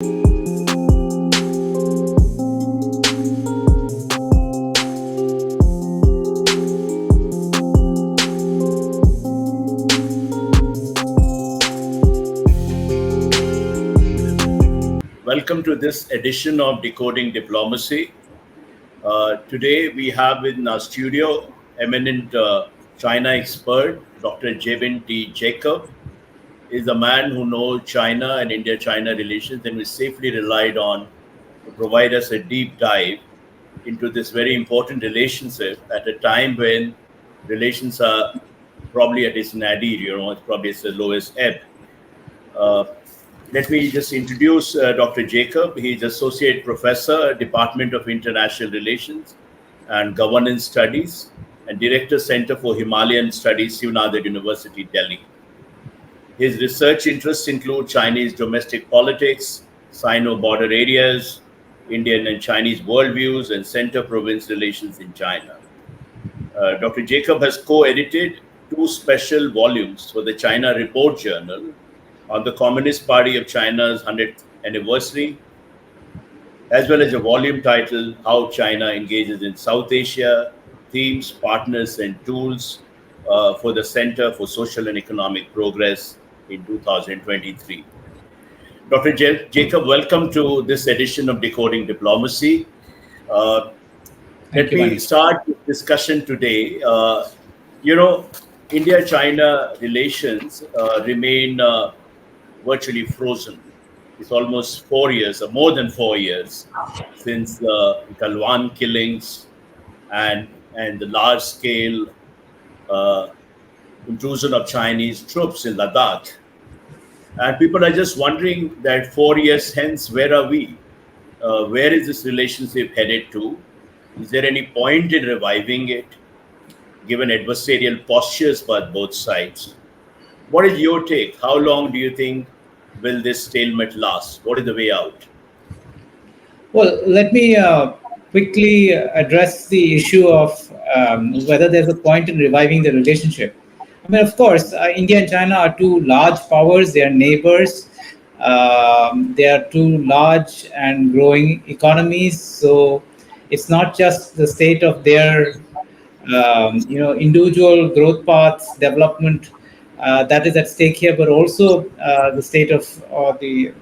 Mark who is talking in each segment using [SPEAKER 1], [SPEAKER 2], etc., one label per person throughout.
[SPEAKER 1] Welcome to this edition of Decoding Diplomacy. Today we have in our studio eminent China expert, Dr. Jabin T. Jacob. Is a man who knows China and India-China relations and is safely relied on to provide us a deep dive into this very important relationship at a time when relations are probably at its nadir, it's probably its lowest ebb. Uh, Let me just introduce Dr. Jacob. He's Associate Professor, Department of International Relations and Governance Studies, and Director, Center for Himalayan Studies, Shiv University, Delhi. His research interests include Chinese domestic politics, Sino border areas, Indian and Chinese worldviews, and center-province relations in China. Dr. Jacob has co-edited two special volumes for the China Report Journal on the Communist Party of China's 100th anniversary, as well as a volume titled How China Engages in South Asia, Themes, Partners, and Tools for the Center for Social and Economic Progress in 2023. Dr. Jacob, welcome to this edition of Decoding Diplomacy. Let me start the discussion today. India-China relations remain virtually frozen. It's almost 4 years, or more than 4 years, since the Galwan killings and the large-scale intrusion of Chinese troops in Ladakh. And people are just wondering that 4 years hence, where are we? Where is this relationship headed to? Is there any point in reviving it, given adversarial postures by both sides? What is your take? How long do you think will this stalemate last? What is the way out?
[SPEAKER 2] Well, let me quickly address the issue of whether there's a point in reviving the relationship. I mean, of course, India and China are two large powers. They are neighbors. They are two large and growing economies. So it's not just the state of their individual growth paths, development that is at stake here, but also the state of the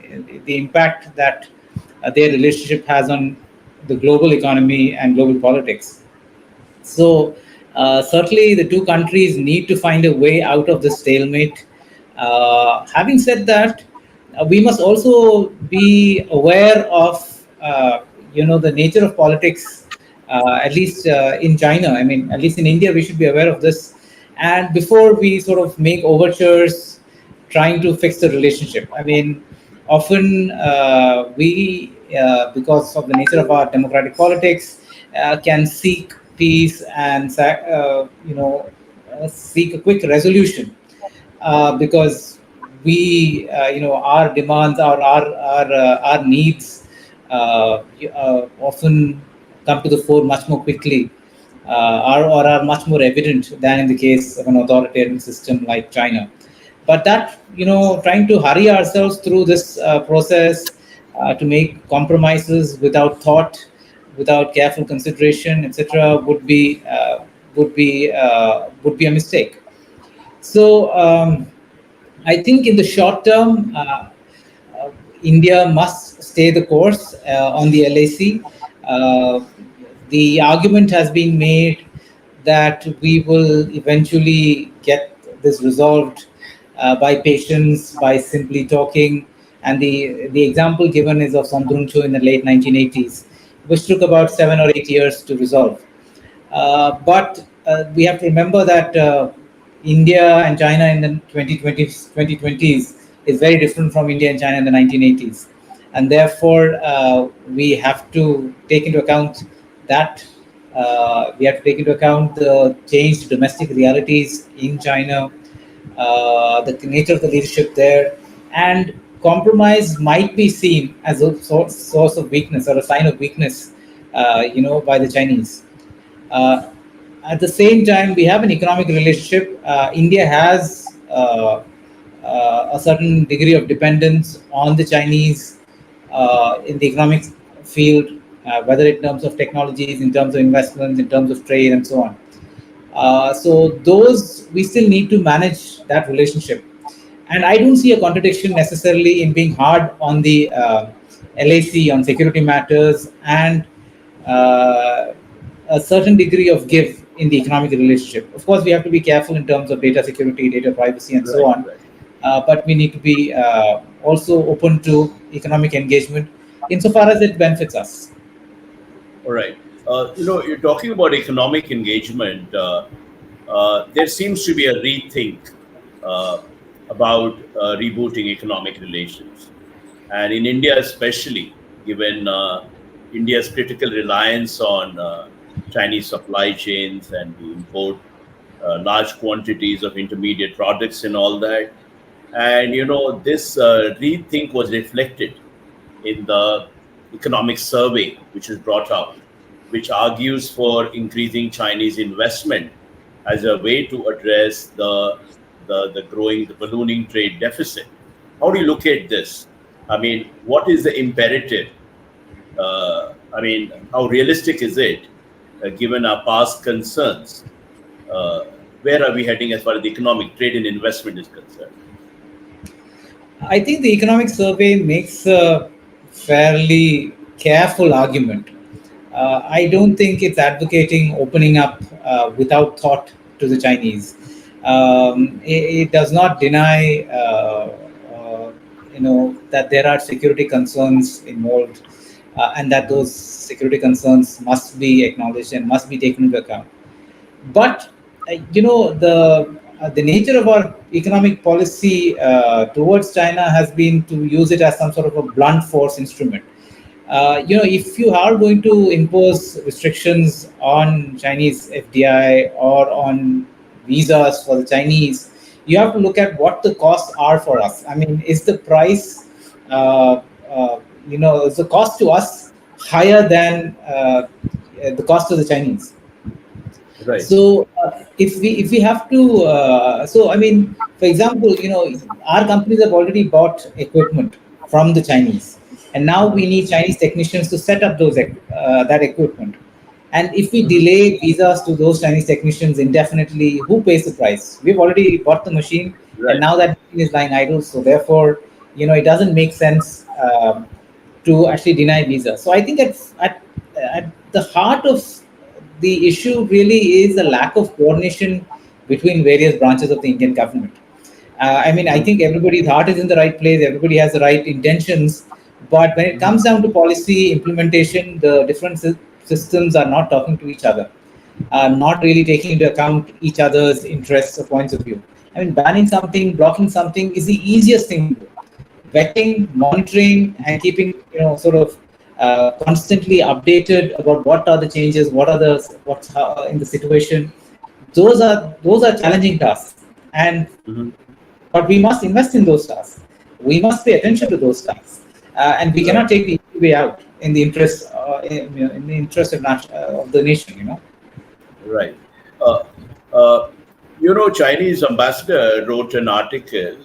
[SPEAKER 2] impact that their relationship has on the global economy and global politics. So certainly the two countries need to find a way out of the stalemate. Having said that, we must also be aware of the nature of politics, at least in China. I mean, at least in India, we should be aware of this. And before we sort of make overtures trying to fix the relationship, I mean, often we, because of the nature of our democratic politics, can seek peace and seek a quick resolution because we, our demands, our needs often come to the fore much more quickly. Are much more evident than in the case of an authoritarian system like China. But that, trying to hurry ourselves through this process to make compromises without thought, without careful consideration, etc., would be a mistake. So I think in the short term, India must stay the course on the LAC. The argument has been made that we will eventually get this resolved by patience, by simply talking. And the example given is of Sondruncho in the late 1980s, which took about 7 or 8 years to resolve. But we have to remember that India and China in the 2020s is very different from India and China in the 1980s. And therefore, we have to take into account that we have to take into account the changed domestic realities in China, the nature of the leadership there, and compromise might be seen as a source of weakness or a sign of weakness, by the Chinese. At the same time, we have an economic relationship. India has a certain degree of dependence on the Chinese in the economic field, whether in terms of technologies, in terms of investments, in terms of trade, and so on. So those we still need to manage that relationship, and I don't see a contradiction necessarily in being hard on the LAC on security matters and uh, a certain degree of give in the economic relationship. Of course, we have to be careful in terms of data security, data privacy, and so
[SPEAKER 1] Right,
[SPEAKER 2] on.
[SPEAKER 1] right.
[SPEAKER 2] But we need to be also open to economic engagement insofar as it benefits us.
[SPEAKER 1] All right. You're talking about economic engagement. There seems to be a rethink uh, about rebooting economic relations. And in India, especially, given India's critical reliance on Chinese supply chains and we import large quantities of intermediate products and all that. And, this rethink was reflected in the economic survey, which is brought out, which argues for increasing Chinese investment as a way to address the ballooning trade deficit. How do you look at this? I mean, what is the imperative? I mean, how realistic is it, given our past concerns? Uh, where are we heading as far as the economic trade and investment is concerned?
[SPEAKER 2] I think the economic survey makes a fairly careful argument. I don't think it's advocating opening up without thought to the Chinese. It does not deny, that there are security concerns involved, and that
[SPEAKER 1] Mhm.
[SPEAKER 2] those security concerns must be acknowledged and must be taken into account. But the nature of our economic policy towards China has been to use it as some sort of a blunt force instrument. If you are going to impose restrictions on Chinese FDI or on visas for the Chinese, you have to look at what the costs are for us. I mean, is the price, is the cost to us higher than the cost to the Chinese?
[SPEAKER 1] Right.
[SPEAKER 2] So if we have to, so I mean, for example, our companies have already bought equipment from the Chinese, and now we
[SPEAKER 1] Mhm.
[SPEAKER 2] need Chinese technicians to set up that equipment. And if we
[SPEAKER 1] Mhm.
[SPEAKER 2] delay visas to those Chinese technicians indefinitely, who pays the price? We've already bought the machine, and
[SPEAKER 1] Right.
[SPEAKER 2] now that machine is lying idle. So therefore, it doesn't make sense to actually deny visa. So I think at the heart of the issue really is a lack of coordination between various branches of the Indian government. I mean, I
[SPEAKER 1] Mhm.
[SPEAKER 2] think everybody's heart is in the right place, everybody has the right intentions, but when it
[SPEAKER 1] Mhm.
[SPEAKER 2] comes down to policy implementation, the different systems are not talking to each other, not really taking into account each other's interests or points of view. I mean, banning something, blocking something is the easiest thing to do. Vetting, monitoring, and keeping sort of constantly updated about what are the changes, what are the what's in the situation. Those are challenging tasks, and
[SPEAKER 1] Mhm.
[SPEAKER 2] but we must invest in those tasks. We must pay attention to those tasks, and we cannot
[SPEAKER 1] Right.
[SPEAKER 2] take the easy way out in the interest in the interest of the nation.
[SPEAKER 1] Right. Uh, uh, Chinese ambassador wrote an article.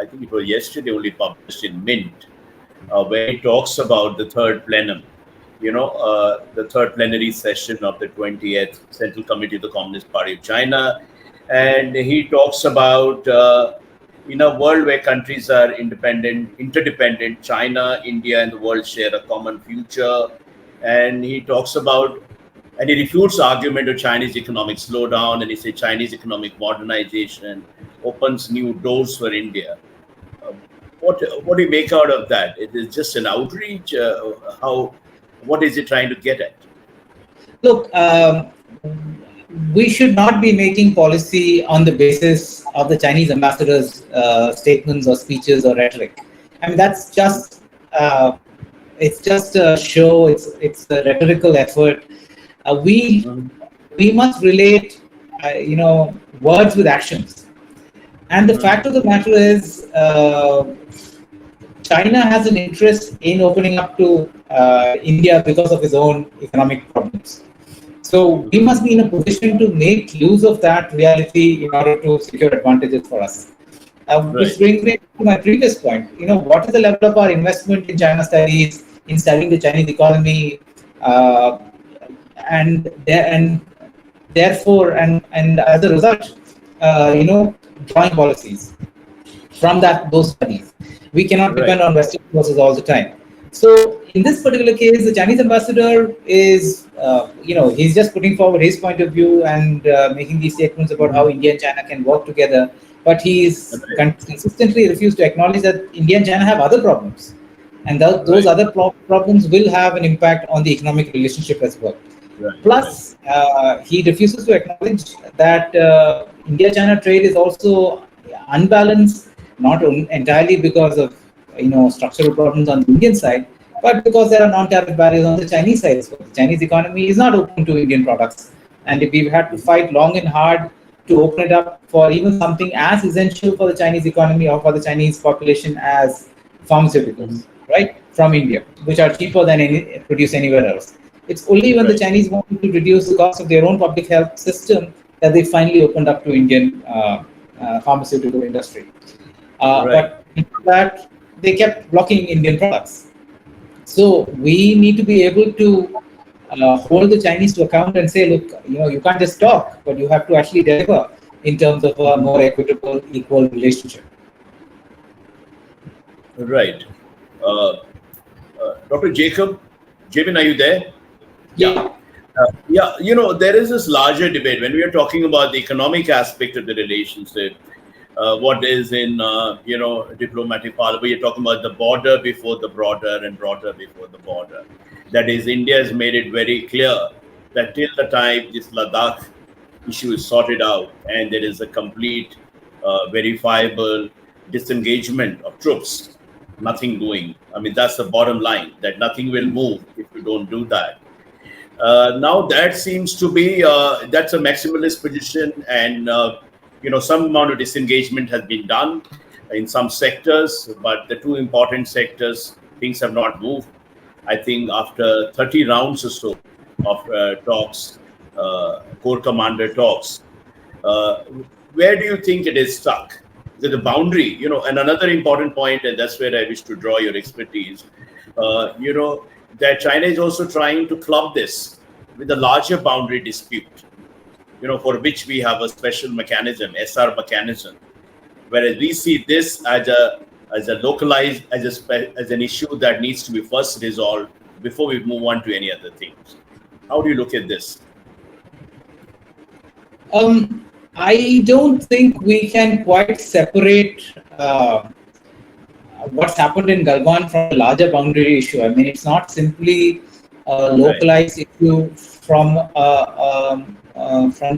[SPEAKER 1] I think it was yesterday, only published in Mint, where he talks about the third plenum. The third plenary session of the 20th Central Committee of the Communist Party of China, and he talks about in a world where countries are independent, interdependent, China, India, and the world share a common future. And he talks about and he refutes the argument of Chinese economic slowdown, and he says Chinese economic modernization opens new doors for India. Uh, what do you make out of that? It is just an outreach. How what is it trying to get at?
[SPEAKER 2] Look, we should not be making policy on the basis of the Chinese ambassador's statements or speeches or rhetoric. I mean, that's just it's just a show. It's a rhetorical effort. We
[SPEAKER 1] Mhm.
[SPEAKER 2] we must relate, words with actions. And the
[SPEAKER 1] Mhm.
[SPEAKER 2] fact of the matter is, China has an interest in opening up to India because of its own economic problems. So we
[SPEAKER 1] Mhm.
[SPEAKER 2] must be in a position to make use of that reality in order to secure advantages for us. Which
[SPEAKER 1] Right.
[SPEAKER 2] brings me to my previous point. What is the level of our investment in China studies, in studying the Chinese economy, uh, and therefore, and as a result, drawing policies from those studies. We cannot
[SPEAKER 1] Right.
[SPEAKER 2] depend on Western sources all the time. So in this particular case, the Chinese ambassador is, he's just putting forward his point of view and making these statements about how
[SPEAKER 1] Mhm.
[SPEAKER 2] India and China can work together. But he's
[SPEAKER 1] Right.
[SPEAKER 2] consistently refused to acknowledge that India and China have other problems, and those
[SPEAKER 1] Right.
[SPEAKER 2] other problems will have an impact on the economic relationship as well.
[SPEAKER 1] Right. Right.
[SPEAKER 2] Plus, he refuses to acknowledge that India-China trade is also unbalanced, not entirely because of structural problems on the Indian side, but because there are non-tariff barriers on the Chinese side as well. The Chinese economy is not open to Indian products, and if we've had to
[SPEAKER 1] Mhm.
[SPEAKER 2] fight long and hard to open it up for even something as essential for the Chinese economy or for the Chinese population as
[SPEAKER 1] Mhm.
[SPEAKER 2] pharmaceuticals, right, from India, which are cheaper than produced anywhere else. It's only when the
[SPEAKER 1] Right.
[SPEAKER 2] Chinese wanted to reduce the cost of their own public health system that they finally opened up to Indian pharmaceutical industry.
[SPEAKER 1] Right.
[SPEAKER 2] But before that, they kept blocking Indian products. So we need to be able to hold the Chinese to account and say, look, you can't just talk, but you have to actually deliver in terms of a
[SPEAKER 1] Mhm.
[SPEAKER 2] more equitable, equal relationship.
[SPEAKER 1] Right. Uh, Dr. Jabin, are you there? Yeah.
[SPEAKER 2] Yeah.
[SPEAKER 1] Yeah, there is this larger debate when we are talking about the economic aspect of the relationship. What is in, diplomatic parlance, we are talking about the border before the broader and broader before the border. That is, India has made it very clear that till the time this Ladakh issue is sorted out and there is a complete, verifiable disengagement of troops, nothing doing. I mean, that's the bottom line, that nothing will move if you don't do that. Now that seems to be that's a maximalist position, and some amount of disengagement has been done in some sectors, but the two important sectors things have not moved. I think after 30 rounds or so of talks, core commander talks, uh, where do you think it is stuck? The boundary, and another important point, and that's where I wish to draw your expertise. That China is also trying to club this with a larger boundary dispute, for which we have a special mechanism, SR mechanism, whereas we see this as a localized, as an issue that needs to be first resolved before we move on to any other things. How do you look at this?
[SPEAKER 2] I don't think we can quite separate what's happened in Galwan from the larger boundary issue. I mean, it's not simply a
[SPEAKER 1] Right.
[SPEAKER 2] localized issue from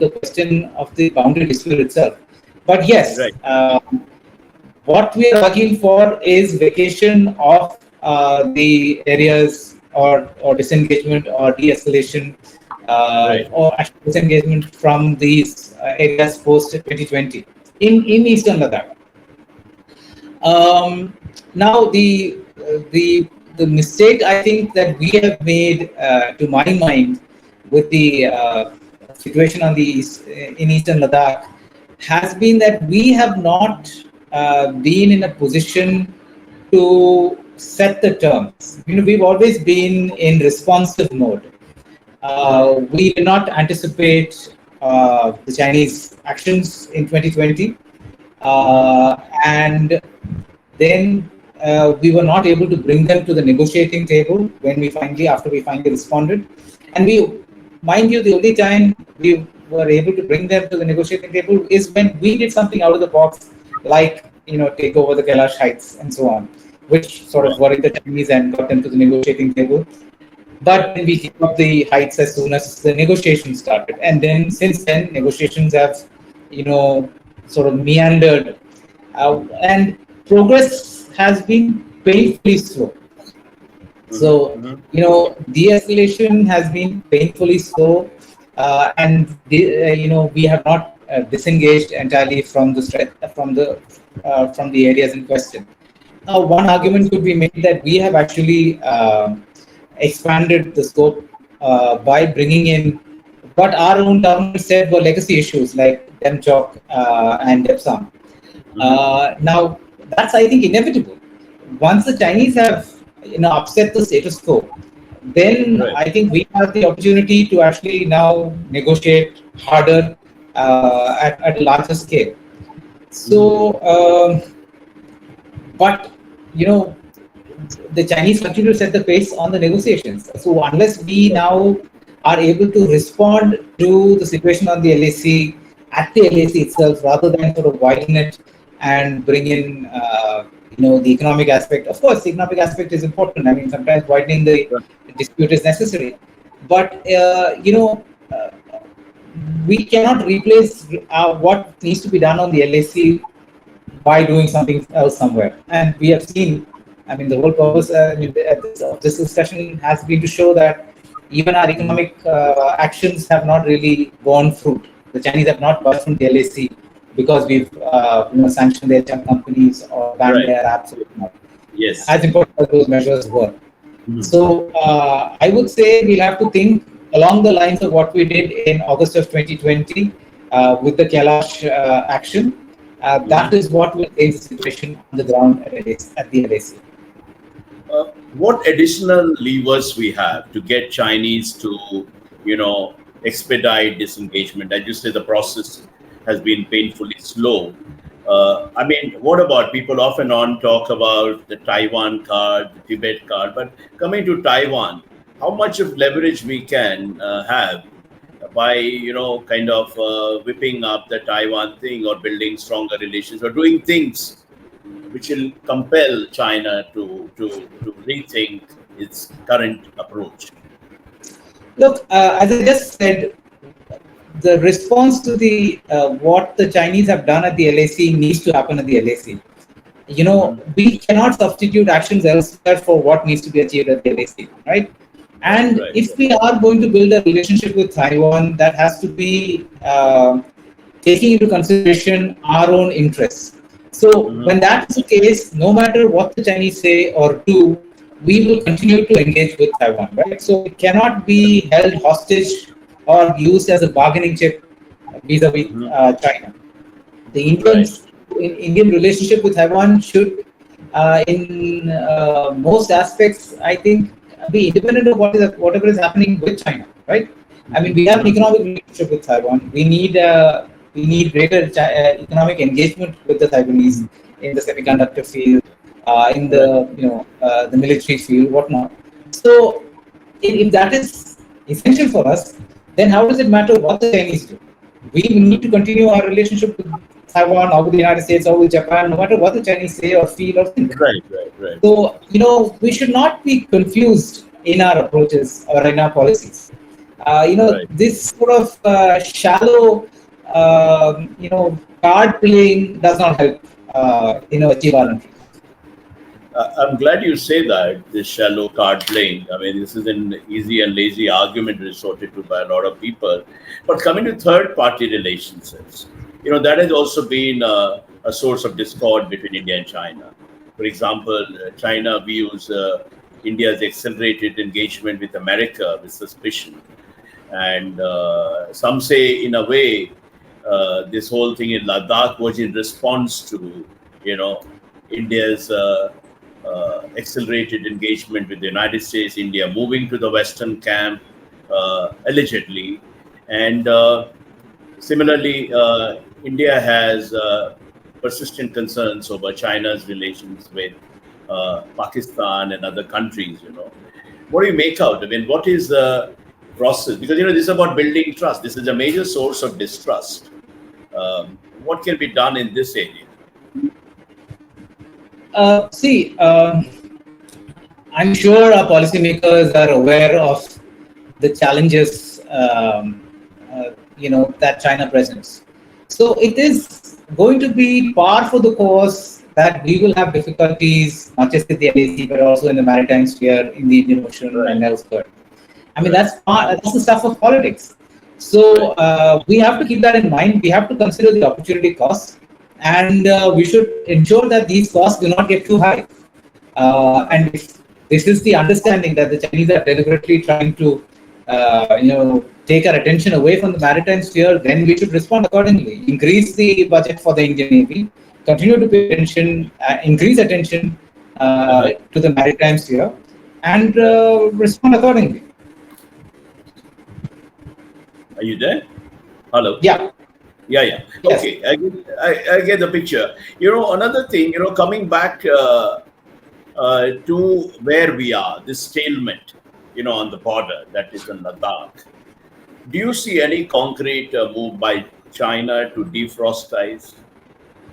[SPEAKER 2] the question of the boundary dispute itself. But yes,
[SPEAKER 1] Right.
[SPEAKER 2] what we are arguing for is vacation of the areas or disengagement or de-escalation
[SPEAKER 1] Right.
[SPEAKER 2] or actual disengagement from these areas post 2020 in Eastern Ladakh. Um, Now, the mistake I think that we have made, to my mind, with the situation on the in Eastern Ladakh, has been that we have not been in a position to set the terms. We've always been in responsive mode. We did not anticipate the Chinese actions in 2020, and then we were not able to bring them to the negotiating table after we finally responded. And mind you, the only time we were able to bring them to the negotiating table is when we did something out of the box, like take over the Kailash Heights and so on, which sort of
[SPEAKER 1] Right.
[SPEAKER 2] worried the Chinese and got them to the negotiating table. But
[SPEAKER 1] Right.
[SPEAKER 2] then we gave up the heights as soon as the negotiations started. And then since then, negotiations have, you know, sort of meandered. And progress has been painfully slow.
[SPEAKER 1] Hmm.
[SPEAKER 2] So,
[SPEAKER 1] Hmm.
[SPEAKER 2] de-escalation has been painfully slow. We have not disengaged entirely from from the areas in question. Now, one argument could be made that we have actually expanded the scope by bringing in what our own government said were legacy issues like Demchok and Depsam. Now, that's, I think, inevitable. Once the Chinese have upset the status quo, then
[SPEAKER 1] Right.
[SPEAKER 2] I think we have the opportunity to actually now negotiate harder at a larger scale.
[SPEAKER 1] Mhm.
[SPEAKER 2] So, but you know, the Chinese continue to set the pace on the negotiations. So unless we
[SPEAKER 1] Right.
[SPEAKER 2] now are able to respond to the situation on the LAC at the LAC itself, rather than sort of widen it and bring in, the economic aspect. Of course, the economic aspect is important. I mean, sometimes widening the
[SPEAKER 1] Right.
[SPEAKER 2] dispute is necessary, but we cannot replace what needs to be done on the LAC by doing something else somewhere. And we have seen, I mean, the whole purpose of this discussion has been to show that even our
[SPEAKER 1] Mhm.
[SPEAKER 2] economic actions have not really borne fruit. The Chinese have not budged from the LAC because we've sanctioned their tech companies or banned
[SPEAKER 1] Right.
[SPEAKER 2] their apps or not.
[SPEAKER 1] Yes.
[SPEAKER 2] As important as those measures were.
[SPEAKER 1] Mhm.
[SPEAKER 2] So I would say we'll have to think along the lines of what we did in August of 2020 with the Kailash action. That
[SPEAKER 1] Mhm.
[SPEAKER 2] is what will change the situation on the ground at the LAC.
[SPEAKER 1] What additional levers we have to get Chinese to, you know, expedite disengagement? As you say, the process has been painfully slow. I mean, what about people off and on talk about the Taiwan card, the Tibet card, but coming to Taiwan, how much of leverage we can have by, kind of whipping up the Taiwan thing or building stronger relations or doing things which will compel China to rethink its current approach.
[SPEAKER 2] Look, as I just said, the response to the what the Chinese have done at the LAC needs to happen at the LAC.
[SPEAKER 1] Hmm.
[SPEAKER 2] We cannot substitute actions elsewhere for what needs to be achieved at the LAC, right?
[SPEAKER 1] Right,
[SPEAKER 2] And
[SPEAKER 1] right,
[SPEAKER 2] if we are going to build a relationship with Taiwan, that has to be taking into consideration our own interests. So
[SPEAKER 1] right.
[SPEAKER 2] when that is the case, no matter what the Chinese say or do, we will continue to engage with Taiwan, right? So it cannot be held hostage or used as a bargaining chip vis-a-vis
[SPEAKER 1] Hmm.
[SPEAKER 2] China. The
[SPEAKER 1] Right.
[SPEAKER 2] Indian relationship with Taiwan should, in most aspects, I think, be independent of whatever is happening with China, right? I mean, we have an
[SPEAKER 1] Hmm.
[SPEAKER 2] economic relationship with Taiwan. We need greater economic engagement with the Taiwanese in the semiconductor field, in
[SPEAKER 1] Right.
[SPEAKER 2] the military field, whatnot. So, if that is essential for us, then how does it matter what the Chinese do? We need
[SPEAKER 1] Hmm.
[SPEAKER 2] to continue our relationship with Taiwan or with the United States or with Japan, no matter what the Chinese say or feel or think.
[SPEAKER 1] Right. Right. Right.
[SPEAKER 2] So, we should not be confused in our approaches or in our policies.
[SPEAKER 1] Right.
[SPEAKER 2] This sort of shallow, card playing does not help, achieve our interests.
[SPEAKER 1] I'm glad you say that, this shallow card playing. I mean, this is an easy and lazy argument resorted to by a lot of people. But coming to third party relationships, that has also been a source of discord between India and China. For example, China views India's accelerated engagement with America with suspicion. And some say, in a way, this whole thing in Ladakh was in response to, you know, India's accelerated engagement with the United States, India moving to the Western camp, allegedly. And similarly, India has persistent concerns over China's relations with Pakistan and other countries. What do you make out? I mean, what is the process? Because this is about building trust. This is a major source of distrust. What can be done in this area?
[SPEAKER 2] See, I'm sure our policymakers are aware of the challenges, that China presents. So it is going to be par for the course that we will have difficulties, not just with the LAC, but also in the maritime sphere, in the Indian Ocean,
[SPEAKER 1] Right,
[SPEAKER 2] and elsewhere. I mean,
[SPEAKER 1] right,
[SPEAKER 2] that's the stuff of politics. So
[SPEAKER 1] right,
[SPEAKER 2] we have to keep that in mind. We have to consider the opportunity costs, and we should ensure that these costs do not get too high. And if this is the understanding that the Chinese are deliberately trying to, take our attention away from the maritime sphere, then we should respond accordingly. Increase the budget for the Indian Navy, continue to pay attention, increase attention
[SPEAKER 1] Uh-huh.
[SPEAKER 2] to the maritime sphere, and
[SPEAKER 1] Right.
[SPEAKER 2] respond accordingly.
[SPEAKER 1] Are you there? Hello.
[SPEAKER 2] Yeah.
[SPEAKER 1] Yeah, yeah.
[SPEAKER 2] Yes.
[SPEAKER 1] Okay, I get the picture. Another thing, coming back to where we are, this stalemate, on the border, that is in Ladakh. Do you see any concrete move by China to defrost ties?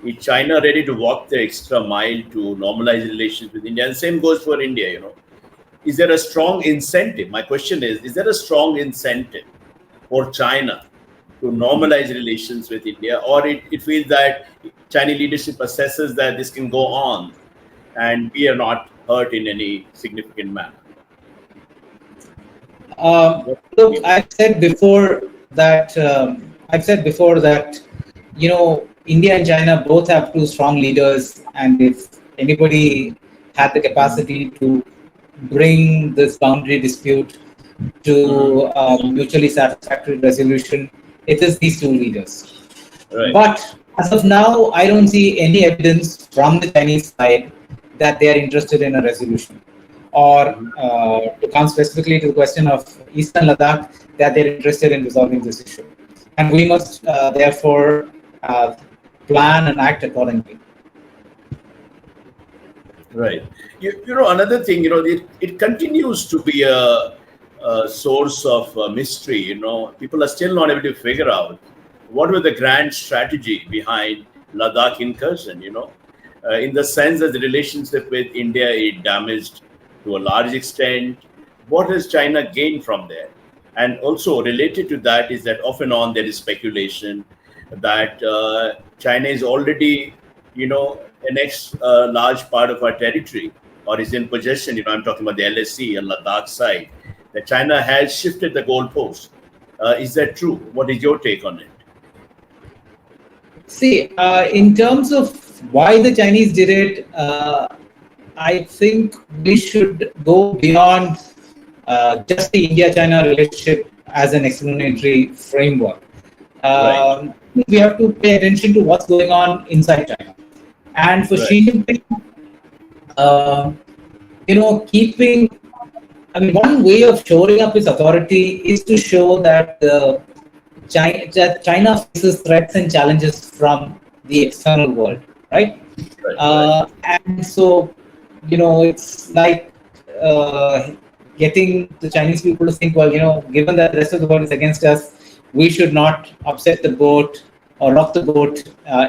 [SPEAKER 1] Is China ready to walk the extra mile to normalize relations with India? And same goes for India. Is there a strong incentive? My question is there a strong incentive for China to normalize relations with India, or it feels that Chinese leadership assesses that this can go on and we are not hurt in any significant manner? What do
[SPEAKER 2] Look,
[SPEAKER 1] you think?
[SPEAKER 2] I've said before that, India and China both have two strong leaders, and if anybody had the capacity to bring this boundary dispute
[SPEAKER 1] Mhm.
[SPEAKER 2] to mutually satisfactory resolution, it is these two leaders.
[SPEAKER 1] Right.
[SPEAKER 2] But as of now, I don't see any evidence from the Chinese side that they are interested in a resolution. Or
[SPEAKER 1] Mhm.
[SPEAKER 2] to come specifically to the question of Eastern Ladakh, that they're interested in resolving this issue. And we must therefore uh, plan and act accordingly.
[SPEAKER 1] Right. Another thing, it continues to be a source of mystery. People are still not able to figure out what was the grand strategy behind Ladakh incursion. In the sense that the relationship with India is damaged to a large extent. What has China gained from there? And also related to that is that off and on there is speculation that China is already, annexed a large part of our territory or is in possession. I'm talking about the LSC and Ladakh side. That China has shifted the goalpost. Is that true? What is your take on it?
[SPEAKER 2] See, in terms of why the Chinese did it, I think we should go beyond just the India-China relationship as an explanatory framework.
[SPEAKER 1] Right,
[SPEAKER 2] We have to pay attention to what's going on inside China. And for
[SPEAKER 1] right,
[SPEAKER 2] Xi Jinping, uh, keeping, I mean, one way of shoring up his authority is to show that China faces threats and challenges from the external world, right?
[SPEAKER 1] right, right,
[SPEAKER 2] And so, it's like uh, getting the Chinese people to think, well, given that the rest of the world is against us, we should not upset the boat or rock the boat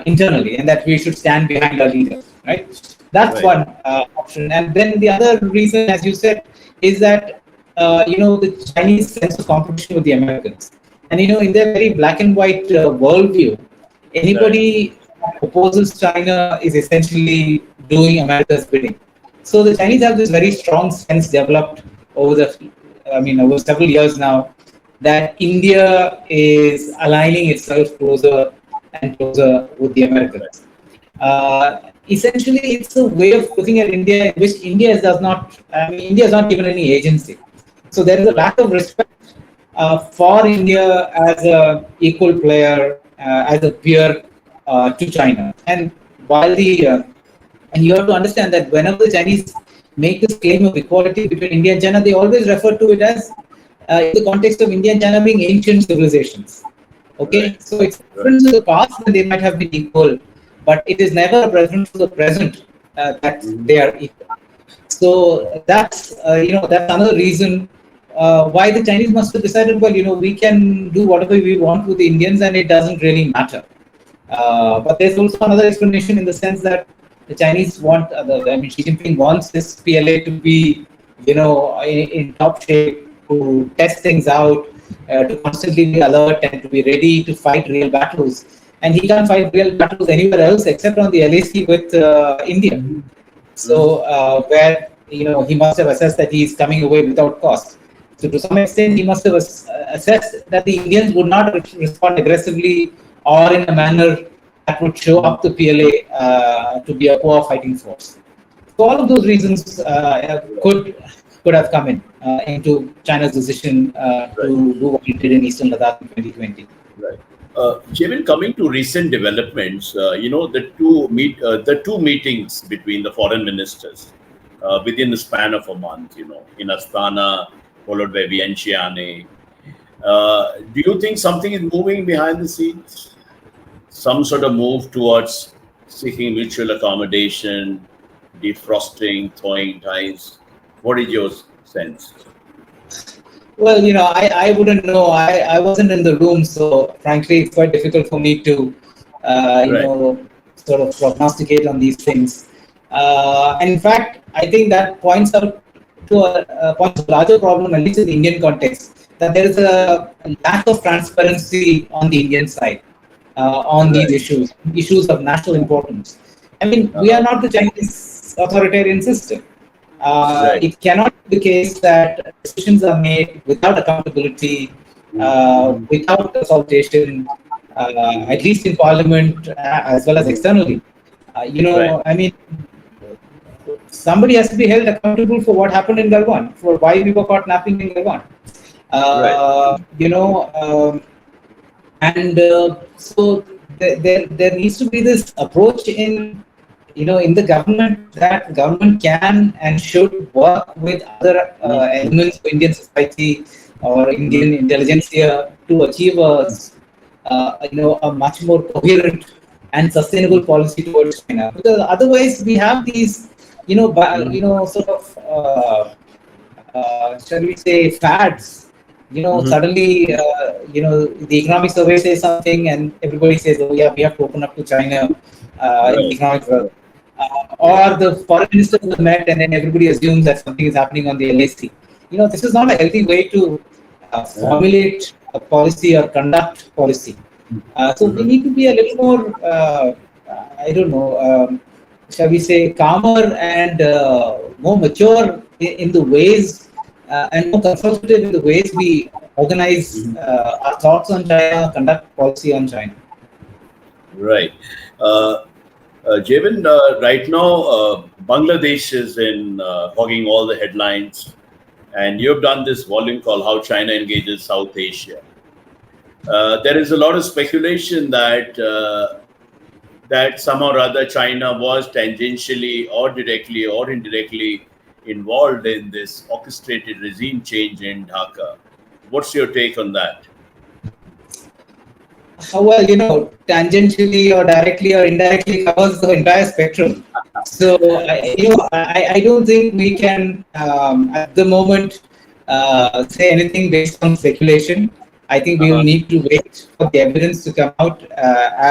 [SPEAKER 2] internally, and that we should stand behind our leaders, right? That's
[SPEAKER 1] right,
[SPEAKER 2] one option. And then the other reason, as you said, is that the Chinese sense of competition with the Americans, and in their very black and white worldview,
[SPEAKER 1] right,
[SPEAKER 2] anybody that opposes China is essentially doing America's bidding. So the Chinese have this very strong sense developed over several years now, that India is aligning itself closer and closer with the
[SPEAKER 1] right,
[SPEAKER 2] Americans. Essentially, it's a way of looking at India in which India is not given any agency. So there is a
[SPEAKER 1] right,
[SPEAKER 2] lack of respect for India as a equal player, as a peer to China. And you have to understand that whenever the Chinese make this claim of equality between India and China, they always refer to it as in the context of India and China being ancient civilizations.
[SPEAKER 1] right,
[SPEAKER 2] Okay, so it's a
[SPEAKER 1] right,
[SPEAKER 2] reference to the past when they might have been equal, but it is never a reference to the present that
[SPEAKER 1] mhm,
[SPEAKER 2] they are equal. So that's another reason why the Chinese must have decided, well, we can do whatever we want with the Indians, and it doesn't really matter. But there's also another explanation in the sense that the Chinese Xi Jinping wants this PLA to be, in top shape, to test things out, to constantly be alert and to be ready to fight real battles. And he can't fight real battles anywhere else except on the LAC with India.
[SPEAKER 1] mhm, mhm,
[SPEAKER 2] So where he must have assessed that he is coming away without cost. So to some extent, he must have assessed that the Indians would not respond aggressively or in a manner that would show
[SPEAKER 1] mhm.
[SPEAKER 2] up the PLA to be a poor fighting force. So all of those reasons could have come into China's decision
[SPEAKER 1] Right,
[SPEAKER 2] to do what it did in Eastern Ladakh in 2020.
[SPEAKER 1] right. Jabin, coming to recent developments, the two meetings between the foreign ministers within the span of a month, in Astana, followed by Vientiane. Do you think something is moving behind the scenes? Some sort of move towards seeking mutual accommodation, defrosting, thawing ties. What is your sense?
[SPEAKER 2] Well, I wouldn't know. I wasn't in the room, so frankly, it's quite difficult for me to,
[SPEAKER 1] Right.
[SPEAKER 2] sort of prognosticate on these things. And in fact, I think that points out to a larger problem, at least in the Indian context, that there is a lack of transparency on the Indian side on these
[SPEAKER 1] Right.
[SPEAKER 2] issues of national importance. I mean, we are
[SPEAKER 1] Uh-huh.
[SPEAKER 2] not the Chinese authoritarian system.
[SPEAKER 1] Right.
[SPEAKER 2] It cannot be the case that decisions are made without accountability,
[SPEAKER 1] Mm-hmm.
[SPEAKER 2] without consultation, at least in Parliament as well as externally.
[SPEAKER 1] Right.
[SPEAKER 2] I mean, somebody has to be held accountable for what happened in Galwan, for why we were caught napping in Galwan.
[SPEAKER 1] Right.
[SPEAKER 2] Uh, you know, um, and so there needs to be this approach in the government, that government can and should work with other
[SPEAKER 1] Mm-hmm.
[SPEAKER 2] elements of Indian society or
[SPEAKER 1] Mm-hmm.
[SPEAKER 2] Indian intelligentsia to achieve a much more coherent and sustainable policy towards China. Because otherwise, we have these, sort of, shall we say, fads.
[SPEAKER 1] Mm-hmm.
[SPEAKER 2] Suddenly, the economic survey says something, and everybody says, "Oh yeah, we have to open up to China in
[SPEAKER 1] Right.
[SPEAKER 2] economic growth."
[SPEAKER 1] Yeah.
[SPEAKER 2] Or the foreign ministers are met, and then everybody assumes that something is happening on the LAC. This is not a healthy way to
[SPEAKER 1] Uh-huh.
[SPEAKER 2] formulate a policy or conduct policy. So we
[SPEAKER 1] Mm-hmm.
[SPEAKER 2] need to be a little more, I don't know, shall we say, calmer and more mature in the ways and more consultative in the ways we organize
[SPEAKER 1] Mm-hmm.
[SPEAKER 2] our thoughts on China, conduct policy on China.
[SPEAKER 1] Right. Uh, Jevin, right now, Bangladesh is in hogging all the headlines, and you've done this volume called "How China Engages South Asia." There is a lot of speculation that somehow or other China was tangentially or directly or indirectly involved in this orchestrated regime change in Dhaka. What's your take on that?
[SPEAKER 2] Well, tangentially or directly or indirectly covers the entire spectrum. So, I don't think we can, at the moment, say anything based on speculation. I think we will
[SPEAKER 1] Uh-huh.
[SPEAKER 2] need to wait for the evidence to come out,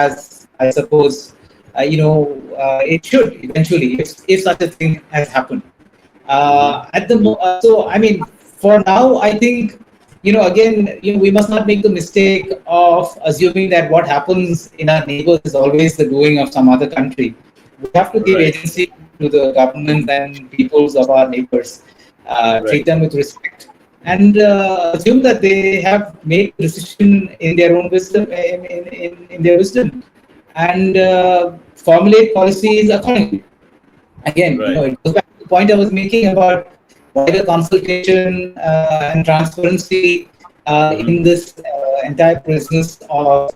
[SPEAKER 2] as I suppose, it should eventually, if such a thing has happened.
[SPEAKER 1] Hmm.
[SPEAKER 2] So I mean, for now, I think, again, we must not make the mistake of assuming that what happens in our neighbors is always the doing of some other country. We have to give
[SPEAKER 1] Right,
[SPEAKER 2] agency to the governments and peoples of our neighbors, treat
[SPEAKER 1] right,
[SPEAKER 2] them with respect, and assume that they have made the decision in their own wisdom, in their wisdom, and formulate policies accordingly. Again,
[SPEAKER 1] right.
[SPEAKER 2] it goes back to the point I was making about wider consultation and transparency
[SPEAKER 1] Hmm.
[SPEAKER 2] in this entire business of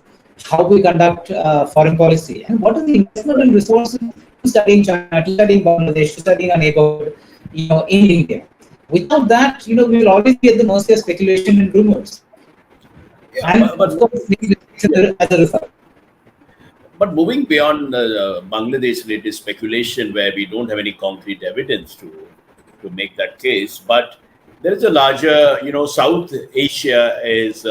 [SPEAKER 2] how we conduct foreign policy, and what are the investment and resources to studying China, to studying Bangladesh, to studying our neighborhood, in India. Without that, we will always be at the mercy of speculation and rumors,
[SPEAKER 1] Yeah,
[SPEAKER 2] and of course, make mistakes
[SPEAKER 1] yeah,
[SPEAKER 2] as a result.
[SPEAKER 1] but moving beyond Bangladesh-related speculation, where we don't have any concrete evidence to make that case, but there is a larger, South Asia is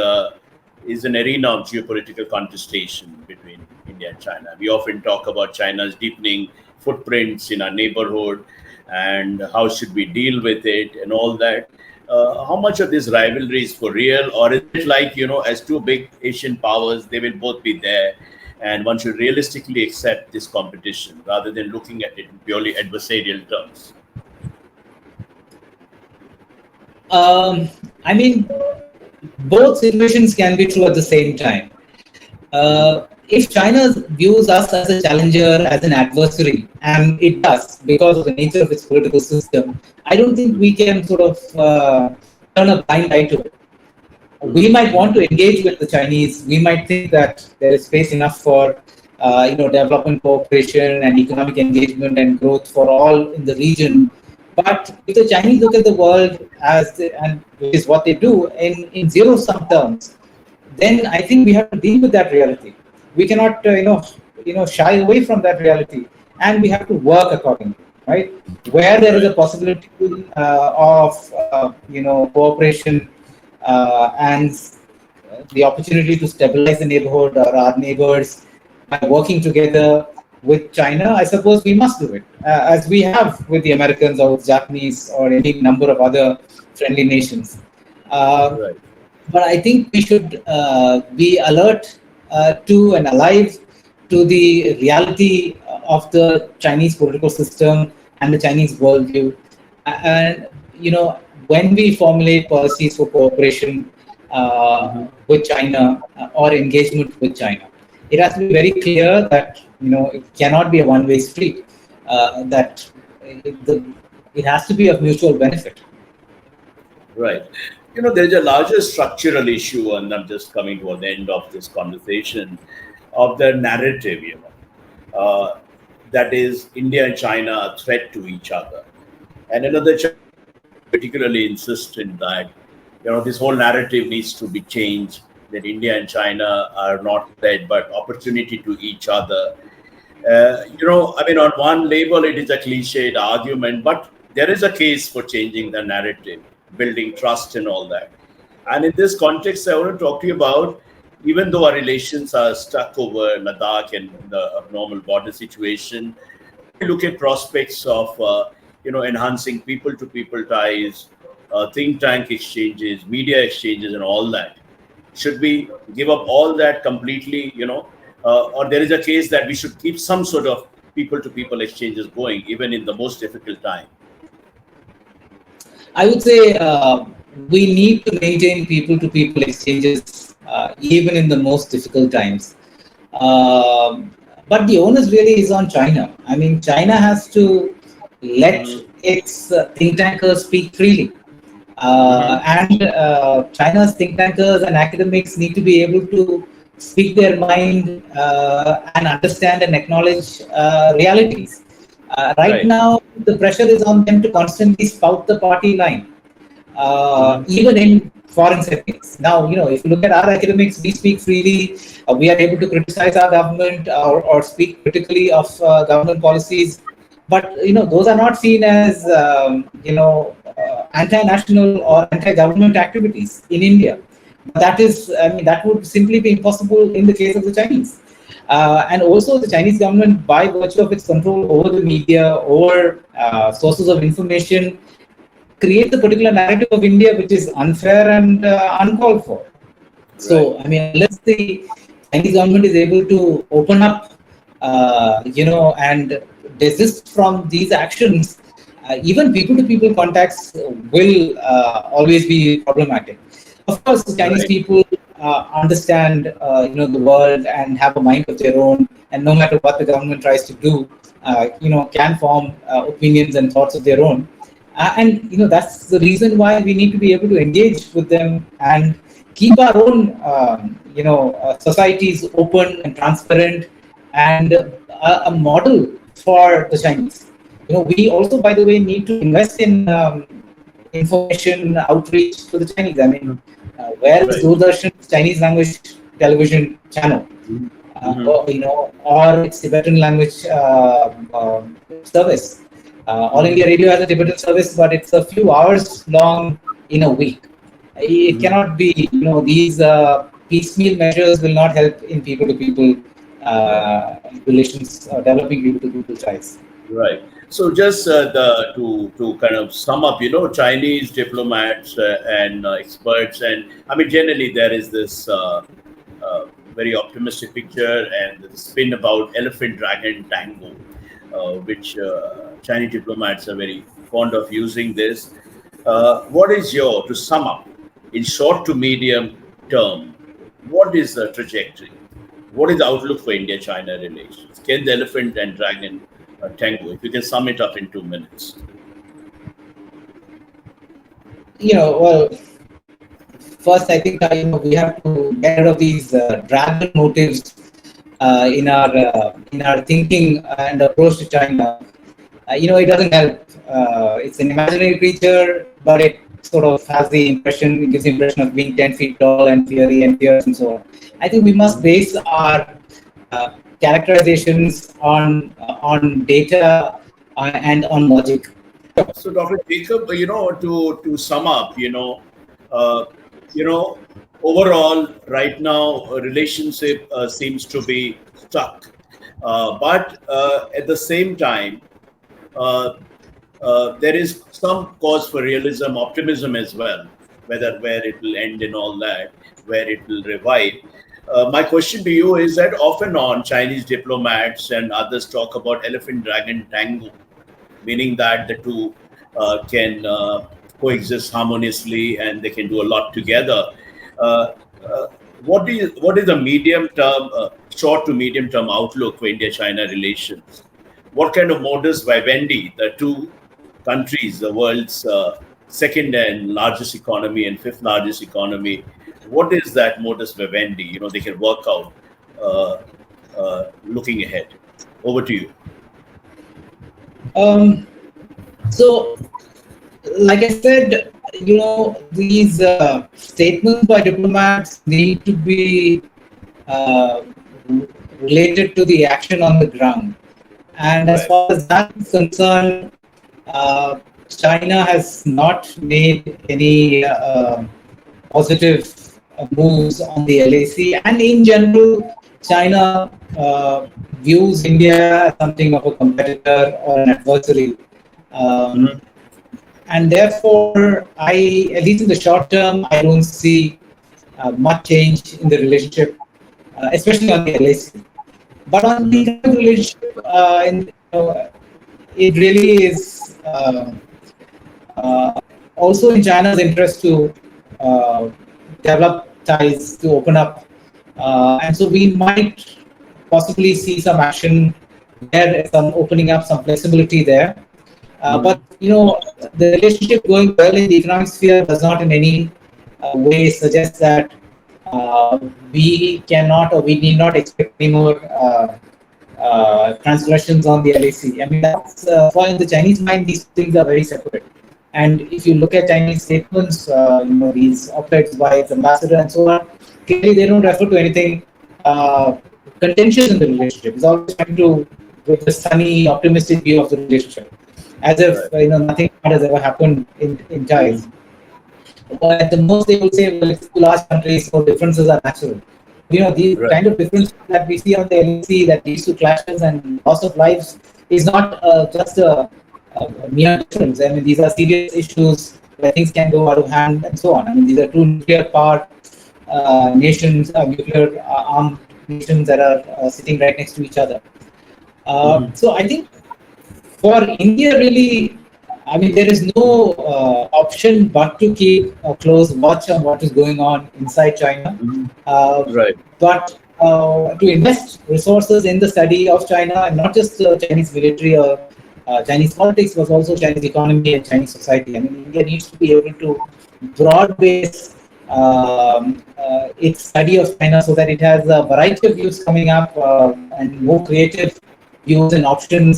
[SPEAKER 1] an arena of geopolitical contestation between India and China. We often talk about China's deepening footprints in our neighborhood and how should we deal with it and all that. How much of this rivalry is for real, or is it like, as two big Asian powers, they will both be there, and one should realistically accept this competition rather than looking at it in purely adversarial terms?
[SPEAKER 2] Um, I mean, both situations can be true at the same time. If China views us as a challenger, as an adversary, and it does because of the nature of its political system, I don't think we can sort of turn a blind eye to it. we might want to engage with the Chinese. We might think that there is space enough for development cooperation and economic engagement and growth for all in the region. But if the Chinese look at the world and which is what they do in zero sum terms, then I think we have to deal with that reality. We cannot shy away from that reality, and we have to work accordingly, right? Where there is a
[SPEAKER 1] Right.
[SPEAKER 2] possibility of cooperation and the opportunity to stabilize the neighborhood or our neighbors by working together with China, I suppose we must do it, as we have with the Americans or with Japanese or any number of other friendly nations. Uh,
[SPEAKER 1] Right.
[SPEAKER 2] but I think we should be alert to and alive to the reality of the Chinese political system and the Chinese worldview. And when we formulate policies for cooperation
[SPEAKER 1] Mhm.
[SPEAKER 2] with China or engagement with China, it has to be very clear that it cannot be a one-way street. That it has to be of mutual benefit.
[SPEAKER 1] Right. There's a larger structural issue, and I'm just coming toward the end of this conversation of the narrative, that is India and China a threat to each other. And the Chinese are very particularly insistent that, this whole narrative needs to be changed, that India and China are not threat, but opportunity to each other. On one level, it is a cliched argument, but there is a case for changing the narrative, building trust, and all that. And in this context, I want to talk to you about, even though our relations are stuck over Ladakh and the abnormal border situation, when we look at prospects of, enhancing people-to-people ties, think tank exchanges, media exchanges, and all that, should we give up all that completely, or there is a case that we should keep some sort of people to people exchanges going, even in the most difficult time?
[SPEAKER 2] I would say we need to maintain people-to-people exchanges even in the most difficult times. Um, but the onus really is on China. I mean, China has to let
[SPEAKER 1] Hmm.
[SPEAKER 2] its think tankers speak freely.
[SPEAKER 1] Hmm.
[SPEAKER 2] And China's think tankers and academics need to be able to speak their mind and understand and acknowledge realities. Right
[SPEAKER 1] Right.
[SPEAKER 2] now, the pressure is on them to constantly spout the party line,
[SPEAKER 1] Hmm.
[SPEAKER 2] even in foreign settings. Now, if you look at our academics, we speak freely. We are able to criticize our government or speak critically of government policies. But those are not seen as anti-national or anti-government activities in India. But that is, I mean, that would simply be impossible in the case of the Chinese. And also, the Chinese government, by virtue of its control over the media, over sources of information, creates a particular narrative of India which is unfair and uncalled for.
[SPEAKER 1] Right.
[SPEAKER 2] So, I mean, unless the Chinese government is able to open up, and desist from these actions, even people-to-people contacts will always be problematic. Of course, the Chinese
[SPEAKER 1] Right.
[SPEAKER 2] people understand, the world and have a mind of their own, and no matter what the government tries to do, can form opinions and thoughts of their own. And that's the reason why we need to be able to engage with them and keep our own societies open and transparent and a model for the Chinese. We also, by the way, need to invest in information outreach to the Chinese. I mean, where is
[SPEAKER 1] Right.
[SPEAKER 2] Doordarshan's Chinese language television channel?
[SPEAKER 1] Hmm.
[SPEAKER 2] Or its Tibetan language service. All
[SPEAKER 1] Hmm.
[SPEAKER 2] India Radio has a Tibetan service, but it's a few hours long in a week. It
[SPEAKER 1] Hmm.
[SPEAKER 2] cannot be, these piecemeal measures will not help in people-to-people
[SPEAKER 1] Right.
[SPEAKER 2] relations, developing people-to-people ties.
[SPEAKER 1] Right. So just the to kind of sum up, Chinese diplomats and experts, and I mean generally there is this very optimistic picture and the spin about elephant dragon tango, which Chinese diplomats are very fond of using this. What is your, to sum up, in short to medium term, what is the trajectory? What is the outlook for India-China relations? Can the elephant and dragon tango? If you can sum it up in 2 minutes.
[SPEAKER 2] Well, first, I think we have to get rid of these dragon motives in our thinking and approach to China. It doesn't help. It's an imaginary creature, but it sort of has the impression, it gives the impression of being 10 feet tall and fiery and fierce and so on. I think we must base our characterizations on data and on logic.
[SPEAKER 1] So, Dr. Jacob, to sum up, uh, you know, overall, right now, a relationship seems to be stuck. But at the same time, uh, there is some cause for realism, optimism as well, whether where it will end and all that, where it will revive. My question to you is that off and on, Chinese diplomats and others talk about elephant dragon tango, meaning that the two can coexist harmoniously and they can do a lot together. Uh, uh, what is the medium term, short to medium term outlook for India-China relations? What kind of modus vivendi the two countries, the world's second and largest economy and fifth largest economy, what is that modus vivendi? They can work out uh, looking ahead. Over to you.
[SPEAKER 2] Um, so, like I said, these statements by diplomats need to be uh, related to the action on the ground. And as
[SPEAKER 1] Right.
[SPEAKER 2] far as that is concerned, uh, China has not made any positive moves on the LAC. And in general, China views India as something of a competitor or an adversary. Um,
[SPEAKER 1] Mhm.
[SPEAKER 2] and therefore, at least in the short term, I don't see much change in the relationship, especially on the LAC. But on the
[SPEAKER 1] Mhm.
[SPEAKER 2] economic relationship, it really is uh, also in China's interest to uh, develop ties, to open up. And so we might possibly see some action there, some opening up, some flexibility there. But
[SPEAKER 1] Mhm.
[SPEAKER 2] the relationship going well in the economic sphere does not in any way suggest that we cannot or we need not expect any more transgressions on the LAC. I mean, that's for in the Chinese mind, these things are very separate. And if you look at Chinese statements, these op-eds by its ambassador and so on, clearly they don't refer to anything uh, contentious in the relationship. It's always trying to with a sunny, optimistic view of the relationship, as
[SPEAKER 1] Right.
[SPEAKER 2] if nothing bad has ever happened in ties.
[SPEAKER 1] Mhm.
[SPEAKER 2] Or at the most, they would say, well, it's two large countries, so differences are natural. These
[SPEAKER 1] Right.
[SPEAKER 2] kind of differences that we see on the LAC that leads to clashes and loss of lives is not just a mere difference. I mean, these are serious issues where things can go out of hand and so on. I mean, these are two nuclear power nations, nuclear armed nations that are sitting right next to each other.
[SPEAKER 1] Mhm.
[SPEAKER 2] So I think for India, really, I mean, there is no option but to keep a close watch on what is going on inside China.
[SPEAKER 1] Mhm.
[SPEAKER 2] Uh,
[SPEAKER 1] Right.
[SPEAKER 2] but to invest resources in the study of China, and not just Chinese military or Chinese politics, but also Chinese economy and Chinese society. I mean, India needs to be able to broad base its study of China so that it has a variety of views coming up and more creative views and options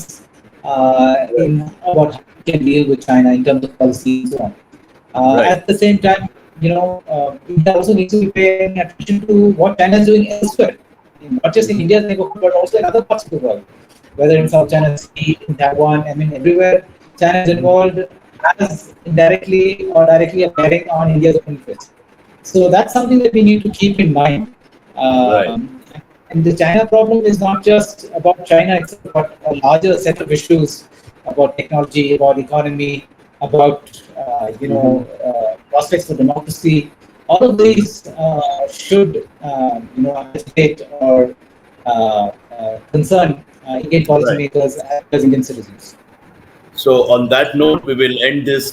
[SPEAKER 1] Right.
[SPEAKER 2] in about how we can deal with China in terms of policy and so on.
[SPEAKER 1] Right.
[SPEAKER 2] At the same time, India also needs to be paying attention to what China is doing elsewhere, not just in
[SPEAKER 1] Mhm.
[SPEAKER 2] India's neighborhood, but also in other parts of the world, whether in South China Sea, in Taiwan. I mean, everywhere China is
[SPEAKER 1] Mhm.
[SPEAKER 2] involved has indirectly or directly a bearing on India's own interests. So that's something that we need to keep in mind.
[SPEAKER 1] Right.
[SPEAKER 2] And the China problem is not just about China itself, but a larger set of issues about technology, about economy, about
[SPEAKER 1] Mhm.
[SPEAKER 2] prospects for democracy. All of
[SPEAKER 1] Mhm.
[SPEAKER 2] these should agitate or concern Indian
[SPEAKER 1] Right.
[SPEAKER 2] policymakers as well as Indian citizens.
[SPEAKER 1] So, on that note, we will end this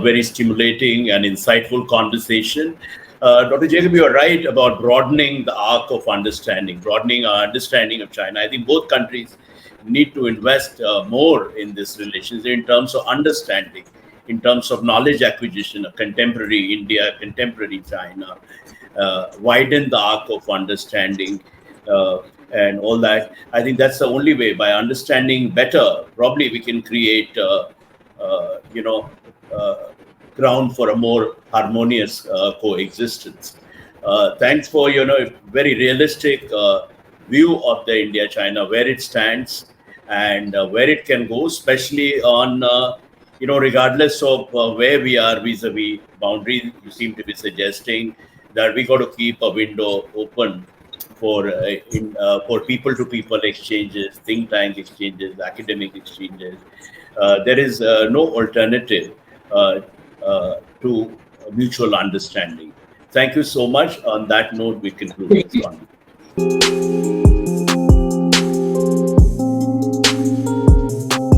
[SPEAKER 1] very stimulating and insightful conversation. Dr. Jacob, you are right about broadening the arc of understanding, broadening our understanding of China. I think both countries need to invest more in this relations in terms of understanding. in terms of knowledge acquisition, a contemporary India, contemporary China, widen the arc of understanding and all that. I think that's the only way. By understanding better, probably we can create, you know, ground for a more harmonious coexistence. Thanks for very realistic view of the India-China, where it stands and where it can go, especially on regardless of where we are vis-a-vis boundaries. You seem to be suggesting that we got to keep a window open for people-to-people exchanges, think tank exchanges, academic exchanges. There is no alternative to mutual understanding. Thank you so much. On that note, we conclude this conversation.